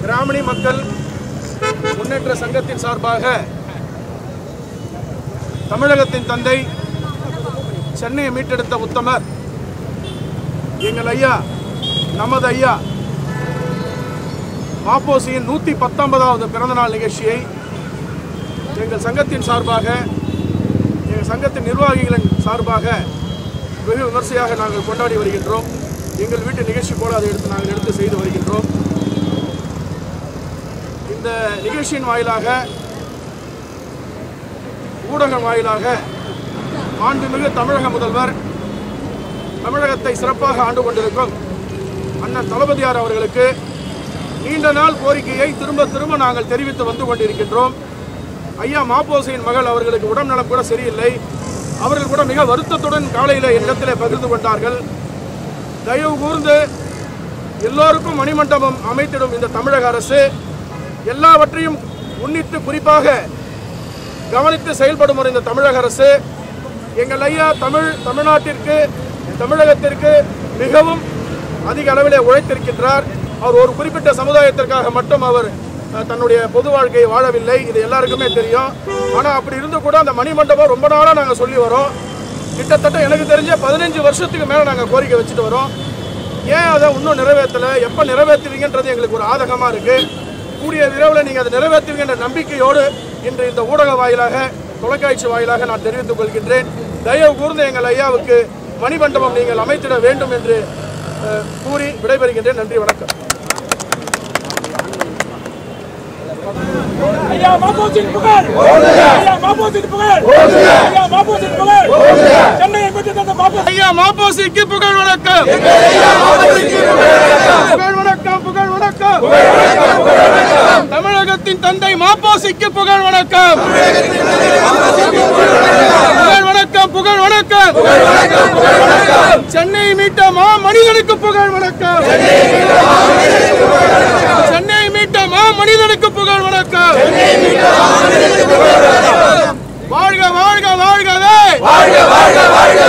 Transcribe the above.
கிராமணி மக்கள் முன்னேற்ற சங்கத்தின் சார்பாக தமிழகத்தின் தந்தை, சென்னையை மீட்டெடுத்த உத்தமர் எங்கள் ஐயா, நமது ஐயா மாப்போசியின் 119வது பிறந்தநாள் நிகழ்ச்சியை எங்கள் சங்கத்தின் சார்பாக, எங்கள் சங்கத்தின் நிர்வாகிகளின் சார்பாக வெகு விமர்சையாக நாங்கள் கொண்டாடி வருகின்றோம். எங்கள் வீட்டு நிகழ்ச்சி போல அதை நாங்கள் எடுத்து செய்து வருகின்றோம். இந்த நிகழ்ச்சியின் வாயிலாக, ஊடகம் வாயிலாக மாண்புமிகு தமிழக முதல்வர், தமிழகத்தை சிறப்பாக ஆண்டு கொண்டிருக்கும் அண்ணன் தளபதியார் அவர்களுக்கு நீண்ட நாள் கோரிக்கையை திரும்ப திரும்ப நாங்கள் தெரிவித்து வந்து கொண்டிருக்கின்றோம். ஐயா மாப்போசியின் மகள் அவர்களுக்கு உடல்நலம் கூட சரியில்லை. அவர்கள் கூட மிக வருத்தத்துடன் காலையில் என்னிடத்திலே பகிர்ந்து கொண்டார்கள். தயவு கூர்ந்து எல்லோருக்கும் மணிமண்டபம் அமைத்திடும் இந்த தமிழக அரசு எல்லாவற்றையும் உன்னித்து குறிப்பாக கவனித்து செயல்படும் இந்த தமிழக அரசு எங்கள் ஐயா தமிழ்நாட்டிற்கு, தமிழகத்திற்கு மிகவும் அதிக அளவிலே உழைத்திருக்கின்றார். அவர் ஒரு குறிப்பிட்ட சமுதாயத்திற்காக மட்டும் அவர் தன்னுடைய பொது வாழ்க்கையை வாழவில்லை, இது எல்லாருக்குமே தெரியும். ஆனால் அப்படி இருந்து கூட அந்த மணிமண்டபம் ரொம்ப நாளாக நாங்கள் சொல்லி வரோம். கிட்டத்தட்ட எனக்கு தெரிஞ்ச 15 வருஷத்துக்கு மேலே நாங்கள் கோரிக்கை வச்சுட்டு வரோம். ஏன் அதை இன்னும் நிறைவேற்றலை, எப்போ நிறைவேற்றுவீங்கன்றது எங்களுக்கு ஒரு ஆதகமாக இருக்குது. கூடிய விரைவில் நீங்கள் அதை நிறைவேற்றுவீங்கன்ற நம்பிக்கையோடு இன்று இந்த ஊடக வாயிலாக, தொலைக்காட்சி வாயிலாக நான் தெரிவித்துக் கொள்கின்றேன். தயவு கூர்ந்து எங்கள் ஐயாவுக்கு மணிமண்டபம் நீங்கள் அமைத்திட வேண்டும் என்று கூறி விடைபெறுகின்றேன். நன்றி, வணக்கம். ஐயா மாப்போசின் புகழ், ஐயா மாப்போசின் புகழ், ஐயா மாப்போசின் புகழ், சென்னையை மீட்டு தந்த மாப்போசி, ஐயா மாப்போசிக்கு புகழ் வணக்கம், புகழ் வணக்கம், புகழ் வணக்கம், தமிழகத்தின் தந்தை மாப்போசிக்கு புகழ் வணக்கம், புகழ் வணக்கம், புகழ் வணக்கம், சென்னை மீட்ட மா மனிதனுக்கு புகழ் வணக்கம், சென்னை மீட்ட மா மனிதனுக்கு புகழ் வணக்கம். வாழ்க வாழ்க வாழ்கவே, வாழ்க வாழ்க வாழ்க